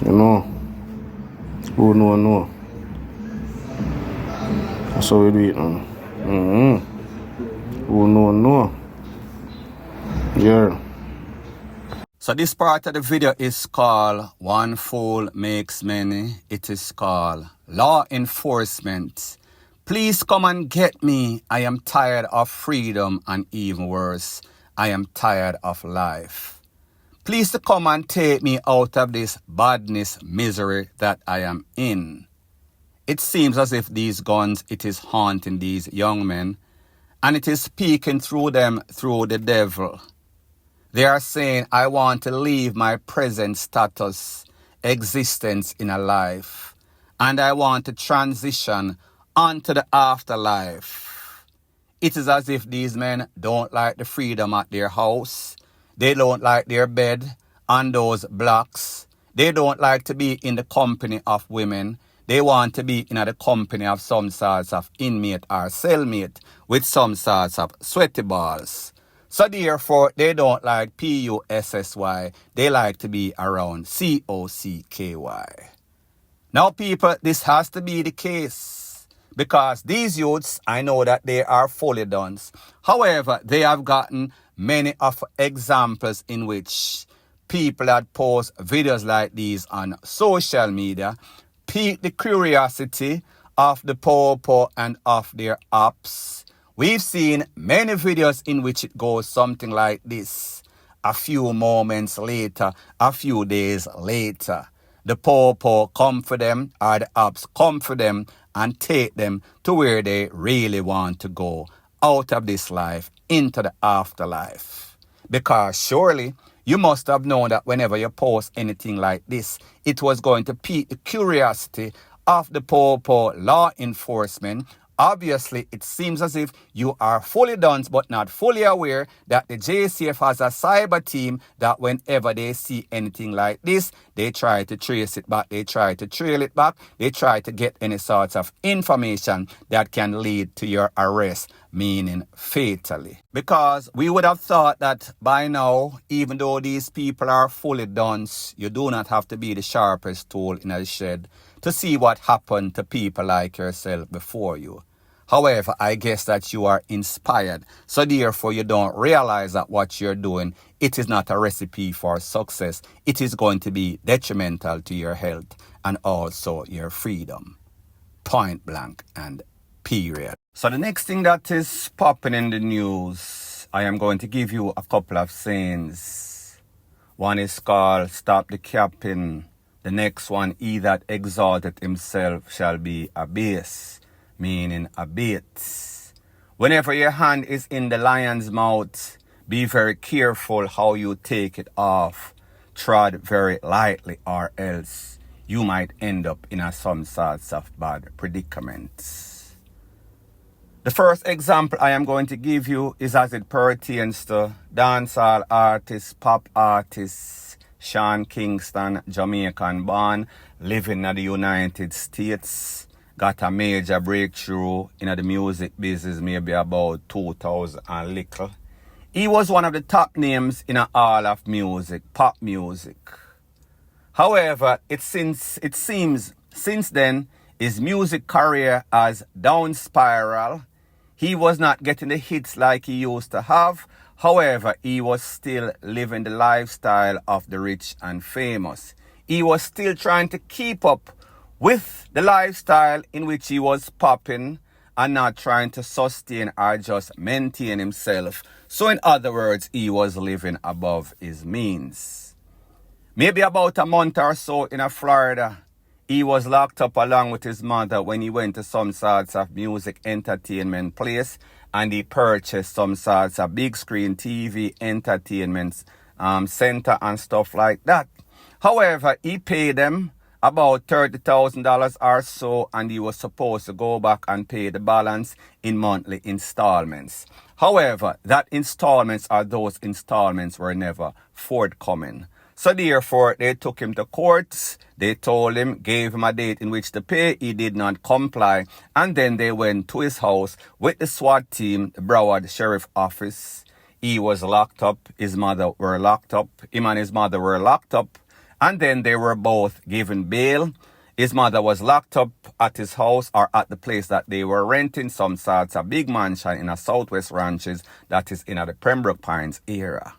You know? Who know? That's how we do it now. Who know? Yeah. So this part of the video is called One Fool Makes Many. It is called Law Enforcement. Please come and get me. I am tired of freedom, and even worse, I am tired of life. Please to come and take me out of this badness misery that I am in. It seems as if these guns, it is haunting these young men, and it is speaking through them through the devil. They are saying, I want to leave my present status, existence in a life, and I want to transition onto the afterlife. It is as if these men don't like the freedom at their house. They don't like their bed on those blocks. They don't like to be in the company of women. They want to be in the company of some sorts of inmate or cellmate with some sorts of sweaty balls. So therefore, they don't like P-U-S-S-Y. They like to be around C-O-C-K-Y. Now, people, this has to be the case. Because these youths, I know that they are fully done. However, they have gotten many of examples in which people that post videos like these on social media pique the curiosity of the poor and of their ops. We've seen many videos in which it goes something like this. A few moments later, a few days later, the poor come for them, or the ops come for them and take them to where they really want to go, out of this life, into the afterlife. Because surely, you must have known that whenever you post anything like this, it was going to pique the curiosity of the poor law enforcement. Obviously, it seems as if you are fully done but not fully aware that the JCF has a cyber team that whenever they see anything like this, they try to trace it back, they try to trail it back, they try to get any sorts of information that can lead to your arrest, meaning fatally. Because we would have thought that by now, even though these people are fully done, you do not have to be the sharpest tool in a shed to see what happened to people like yourself before you. However, I guess that you are inspired, so therefore you don't realize that what you're doing, it is not a recipe for success. It is going to be detrimental to your health and also your freedom. Point blank and period. So the next thing that is popping in the news, I am going to give you a couple of sayings. One is called Stop the Capping. The next one, he that exalteth himself shall be abased, meaning abate. Whenever your hand is in the lion's mouth, be very careful how you take it off. Trod very lightly, or else you might end up in some sorts of bad predicaments. The first example I am going to give you is as it pertains to dancehall artists, pop artists, Sean Kingston, Jamaican born, living in the United States, got a major breakthrough in the music business maybe about 2000 and little. He was one of the top names in all of music, pop music. However, it seems since then, his music career has down spiral. He was not getting the hits like he used to have. However, he was still living the lifestyle of the rich and famous. He was still trying to keep up with the lifestyle in which he was popping and not trying to sustain or just maintain himself. So in other words, he was living above his means. Maybe about a month or so in Florida, he was locked up along with his mother when he went to some sorts of music entertainment place, and he purchased some sorts of big screen TV entertainment center and stuff like that. However, he paid them about $30,000 or so, and he was supposed to go back and pay the balance in monthly installments. However, those installments were never forthcoming. So therefore, they took him to court. They told him, gave him a date in which to pay. He did not comply. And then they went to his house with the SWAT team, the Broward Sheriff Office. He was locked up. His mother were locked up. Him and his mother were locked up. And then they were both given bail. His mother was locked up at his house or at the place that they were renting, some sorts of big mansion in a Southwest Ranches that is in the Pembroke Pines area.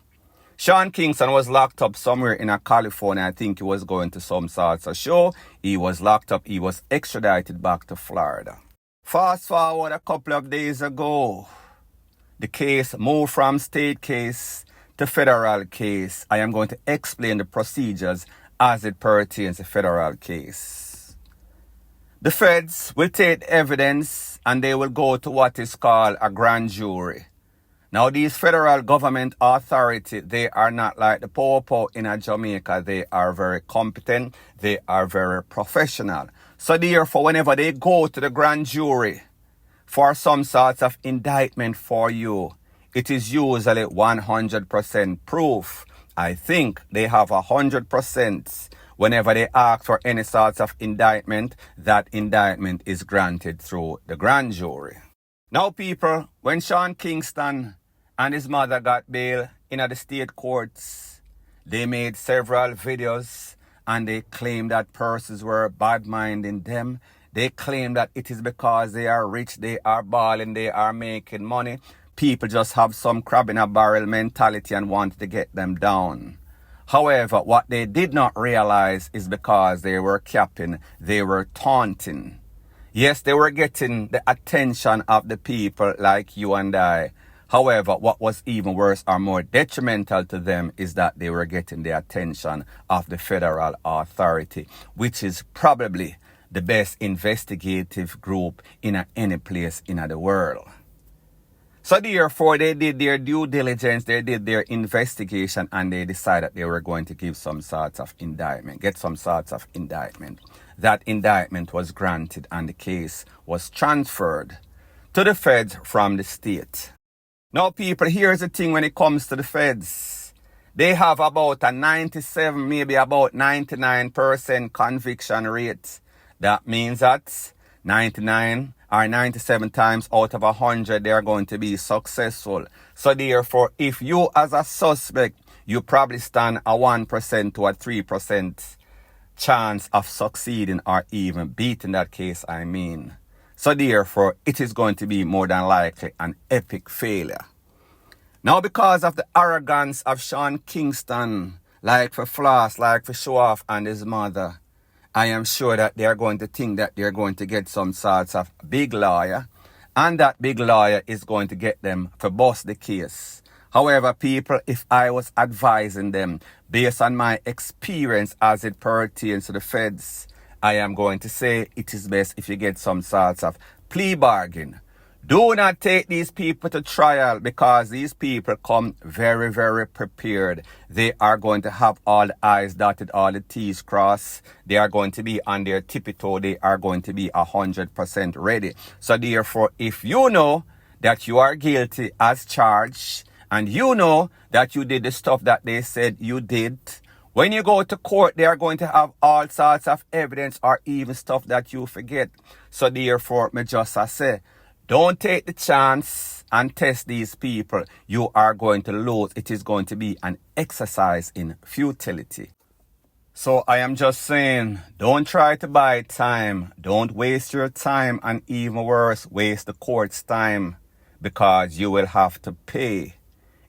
Sean Kingston was locked up somewhere in California. I think he was going to some sorts of show. He was locked up. He was extradited back to Florida. Fast forward a couple of days ago, the case moved from state case to federal case. I am going to explain the procedures as it pertains to federal case. The feds will take evidence and they will go to what is called a grand jury. Now, these federal government authority, they are not like the P0L in Jamaica. They are very competent. They are very professional. So therefore, whenever they go to the grand jury for some sorts of indictment for you, it is usually 100% proof. I think they have 100% whenever they ask for any sorts of indictment, that indictment is granted through the grand jury. Now, people, when Sean Kingston and his mother got bail in the state courts, they made several videos and they claimed that persons were bad-minding them. They claim that it is because they are rich, they are balling, they are making money. People just have some crab in a barrel mentality and want to get them down. However, what they did not realize is because they were capping, they were taunting. Yes, they were getting the attention of the people like you and I. However, what was even worse or more detrimental to them is that they were getting the attention of the federal authority, which is probably the best investigative group in any place in the world. So therefore, they did their due diligence, they did their investigation, and they decided they were going to give some sorts of indictment, get some sorts of indictment. That indictment was granted and the case was transferred to the feds from the state. Now, people, here's the thing when it comes to the feds. They have about a 97, maybe about 99% conviction rate. That means that 99 or 97 times out of 100, they are going to be successful. So therefore, if you as a suspect, you probably stand a 1% to a 3% chance of succeeding or even beating that case, I mean. So therefore, it is going to be more than likely an epic failure. Now, because of the arrogance of Sean Kingston, like for floss, like for show off, and his mother, I am sure that they are going to think that they're going to get some sorts of big lawyer, and that big lawyer is going to get them to bust the case. However, people, if I was advising them based on my experience as it pertains to the feds, I am going to say it is best if you get some sorts of plea bargain. Do not take these people to trial because these people come very, very prepared. They are going to have all the I's dotted, all the T's crossed. They are going to be on their tippy toe. They are going to be 100% ready. So therefore, if you know that you are guilty as charged and you know that you did the stuff that they said you did, when you go to court, they are going to have all sorts of evidence or even stuff that you forget. So therefore, me just say, don't take the chance and test these people. You are going to lose. It is going to be an exercise in futility. So I am just saying, don't try to buy time. Don't waste your time, and even worse, waste the court's time, because you will have to pay.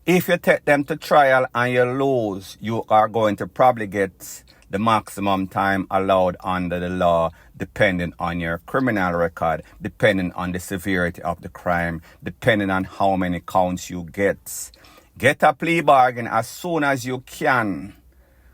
If you take them to trial and you lose, you are going to probably get the maximum time allowed under the law, depending on your criminal record, depending on the severity of the crime, depending on how many counts you get. Get a plea bargain as soon as you can.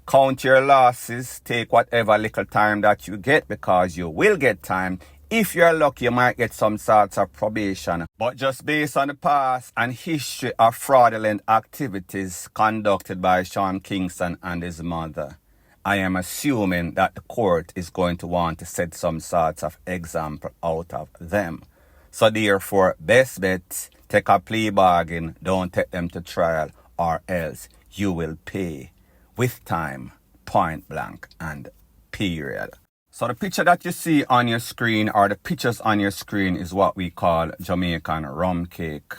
Count your losses, take whatever little time that you get, because you will get time. If you're lucky, you might get some sorts of probation. But just based on the past and history of fraudulent activities conducted by Sean Kingston and his mother, I am assuming that the court is going to want to set some sorts of example out of them. So therefore, best bet, take a plea bargain, don't take them to trial, or else you will pay with time, point blank and period. So the picture that you see on your screen, or the pictures on your screen, is what we call Jamaican rum cake.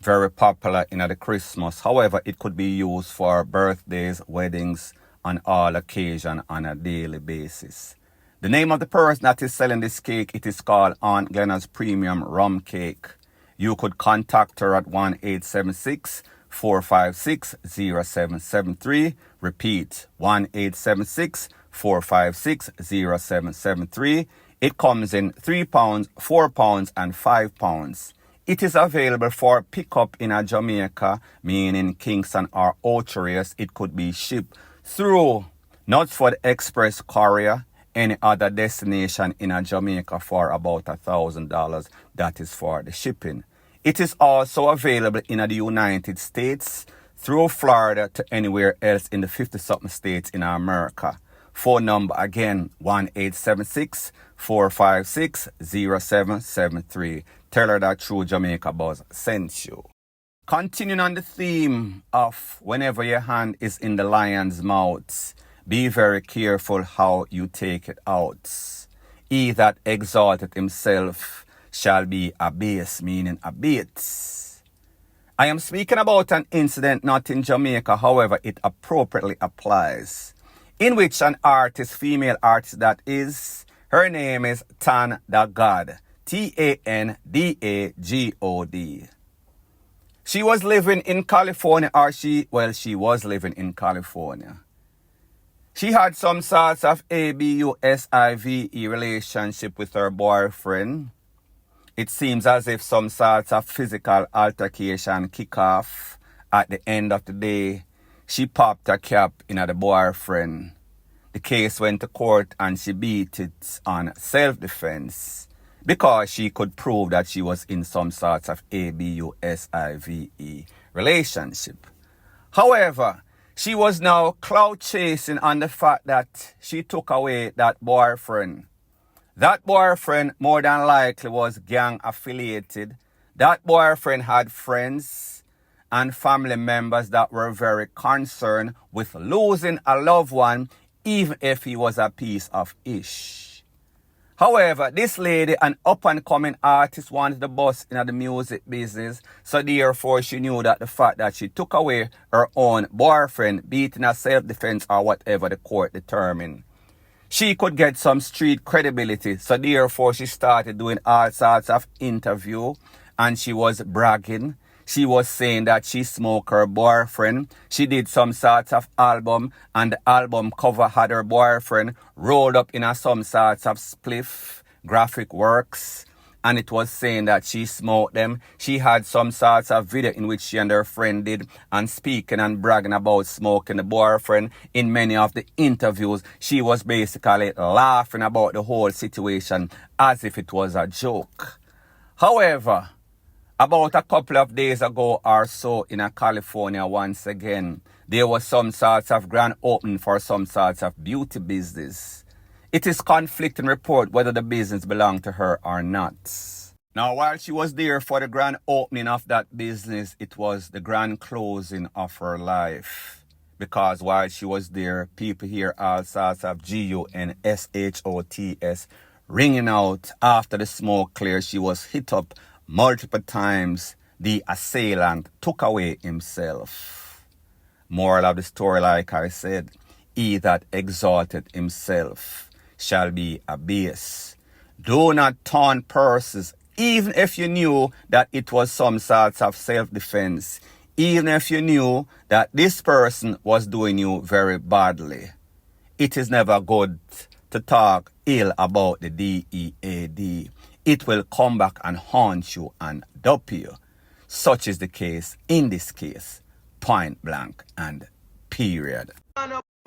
Very popular in the Christmas. However, it could be used for birthdays, weddings, on all occasions on a daily basis. The name of the person that is selling this cake, it is called Aunt Glenna's Premium Rum Cake. You could contact her at 1-876-456-0773. Repeat, 1-876-456-0773. It comes in 3 pounds, 4 pounds, and 5 pounds. It is available for pickup in a Jamaica, meaning Kingston or Outrageous. It could be shipped through Knutsford Express Courier, any other destination in a Jamaica for about $1,000. That is for the shipping. It is also available in the United States, through Florida to anywhere else in the 50-something states in America. Phone number again, 1-876-456-0773. Tell her that True Jamaica Buzz sent you. Continuing on the theme of whenever your hand is in the lion's mouth, be very careful how you take it out. He that exalteth himself shall be abased, meaning abased. I am speaking about an incident not in Jamaica, however, it appropriately applies, in which an artist, female artist that is, her name is Tan Da God, Tandagod. She was living in California, she was living in California. She had some sorts of ABUSIVE relationship with her boyfriend. It seems as if some sorts of physical altercation kick off. At the end of the day, she popped a cap in the boyfriend. The case went to court and she beat it on self-defense because she could prove that she was in some sorts of ABUSIVE relationship. However, she was now clout chasing on the fact that she took away that boyfriend. That boyfriend more than likely was gang affiliated. That boyfriend had friends and family members that were very concerned with losing a loved one, even if he was a piece of ish. However, this lady, an up-and-coming artist, wanted the bust in the music business, so therefore she knew that the fact that she took away her own boyfriend, be it in a self-defense or whatever the court determined, she could get some street credibility. So therefore she started doing all sorts of interview and she was bragging. She was saying that she smoked her boyfriend. She did some sorts of album and the album cover had her boyfriend rolled up in some sorts of spliff, graphic works. And it was saying that she smoked them. She had some sorts of video in which she and her friend did and speaking and bragging about smoking the boyfriend. In many of the interviews, she was basically laughing about the whole situation as if it was a joke. However, about a couple of days ago or so in California once again, there was some sorts of grand opening for some sorts of beauty business. It is conflicting report whether the business belonged to her or not. Now, while she was there for the grand opening of that business, it was the grand closing of her life. Because while she was there, people hear all sorts of GUNSHOTS ringing out. After the smoke cleared, she was hit up multiple times. The assailant took away himself. Moral of the story, like I said, he that exalted himself shall be abased. Do not taunt persons, even if you knew that it was some sorts of self-defense, even if you knew that this person was doing you very badly. It is never good to talk ill about the DEAD. It will come back and haunt you and dupe you. Such is the case in this case, point blank and period.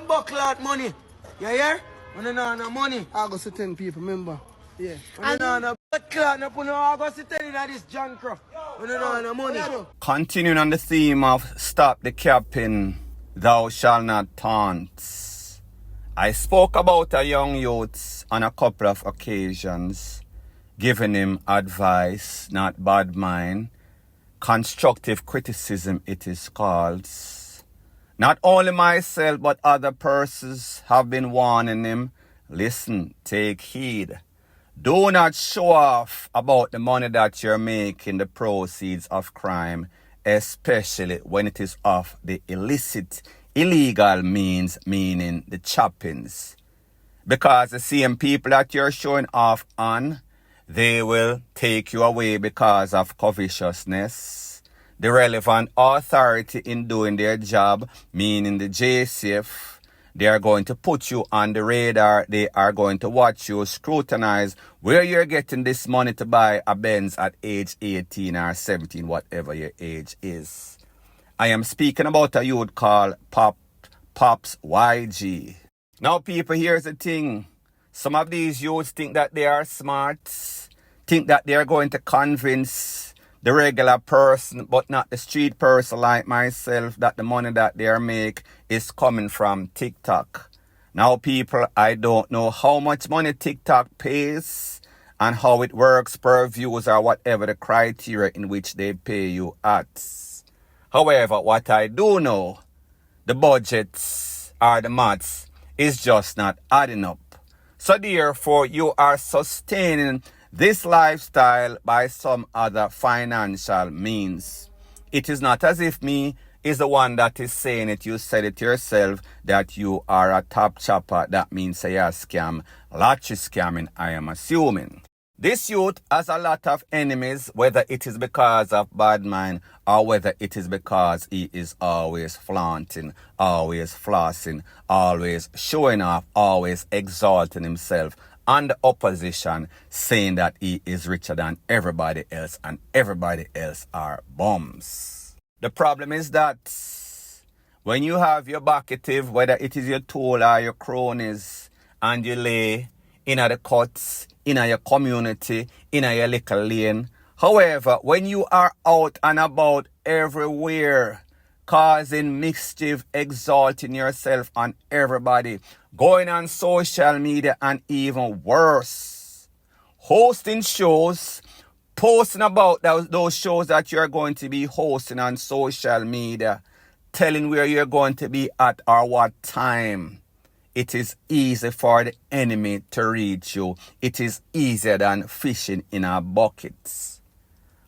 Buckler money, you hear? When you know no money, I go to 10 people, remember? Yeah. when you know no buckler, no put no I go to tell you that this John Crow. When you know no money. Continuing on the theme of stop the capping, thou shalt not taunt. I spoke about a young youth on a couple of occasions, giving him advice, not bad mind, constructive criticism it is called. Not only myself, but other persons have been warning him, listen, take heed. Do not show off about the money that you're making, the proceeds of crime, especially when it is of the illicit, Illegal meaning the choppings. Because the same people that you're showing off on, they will take you away because of covetousness. The relevant authority in doing their job, meaning the JCF, they are going to put you on the radar. They are going to watch you, scrutinize where you're getting this money to buy a Benz at age 18 or 17, whatever your age is. I am speaking about a youth called Pops YG. Now, people, here's the thing. Some of these youths think that they are smart, think that they are going to convince the regular person, but not the street person like myself, that the money that they make is coming from TikTok. Now, people, I don't know how much money TikTok pays and how it works per views or whatever the criteria in which they pay you at. However, what I do know, the budgets or the maths is just not adding up. So therefore, you are sustaining this lifestyle by some other financial means. It is not as if me is the one that is saying it. You said it yourself that you are a top chopper. That means a scam. Lottery scamming, I am assuming. This youth has a lot of enemies, whether it is because of bad mind or whether it is because he is always flaunting, always flossing, always showing off, always exalting himself on the opposition, saying that he is richer than everybody else and everybody else are bums. The problem is that when you have your bucketive, whether it is your tool or your cronies, and you lay in the cuts, in your community, in your little lane. However, when you are out and about everywhere, causing mischief, exalting yourself on everybody, going on social media and even worse, hosting shows, posting about those shows that you're going to be hosting on social media, telling where you're going to be at or what time. It is easy for the enemy to reach you. It is easier than fishing in a bucket.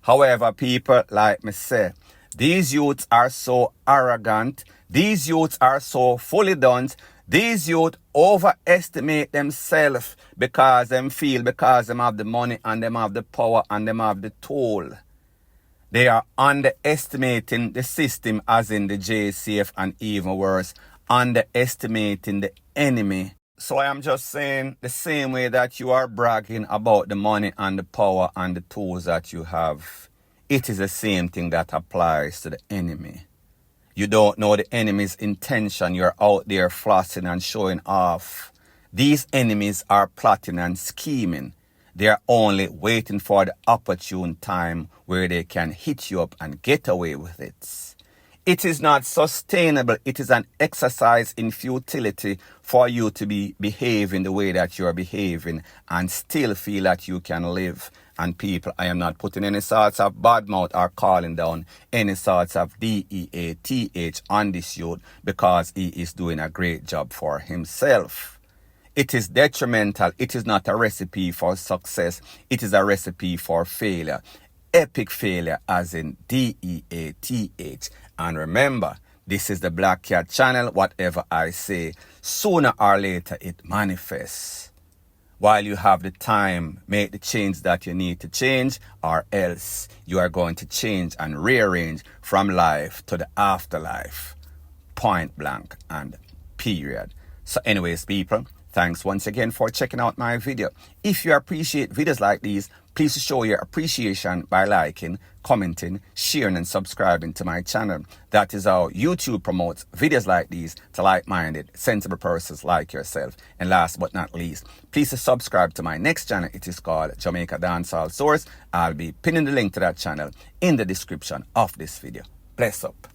However, people, like me say, these youths are so arrogant. These youths are so fully done. These youths overestimate themselves because them feel because them have the money and them have the power and them have the tool. They are underestimating the system, as in the JCF, and even worse, underestimating the enemy. So I am just saying, the same way that you are bragging about the money and the power and the tools that you have, it is the same thing that applies to the enemy. You don't know the enemy's intention. You're out there flossing and showing off. These enemies are plotting and scheming. They are only waiting for the opportune time where they can hit you up and get away with it. It is not sustainable. It is an exercise in futility for you to be behaving the way that you're behaving and still feel that you can live. And people, I am not putting any sorts of bad mouth or calling down any sorts of DEATH on this youth because he is doing a great job for himself. It is detrimental. It is not a recipe for success. It is a recipe for failure. Epic failure, as in DEATH. And remember, this is the Black Cat channel. Whatever I say, sooner or later it manifests. While you have the time, make the change that you need to change, or else you are going to change and rearrange from life to the afterlife. Point blank and period. So anyways, people, thanks once again for checking out my video. If you appreciate videos like these, please show your appreciation by liking, commenting, sharing, and subscribing to my channel. That is how YouTube promotes videos like these to like-minded, sensible persons like yourself. And last but not least, please subscribe to my next channel. It is called Jamaica Dancehall Source. I'll be pinning the link to that channel in the description of this video. Bless up.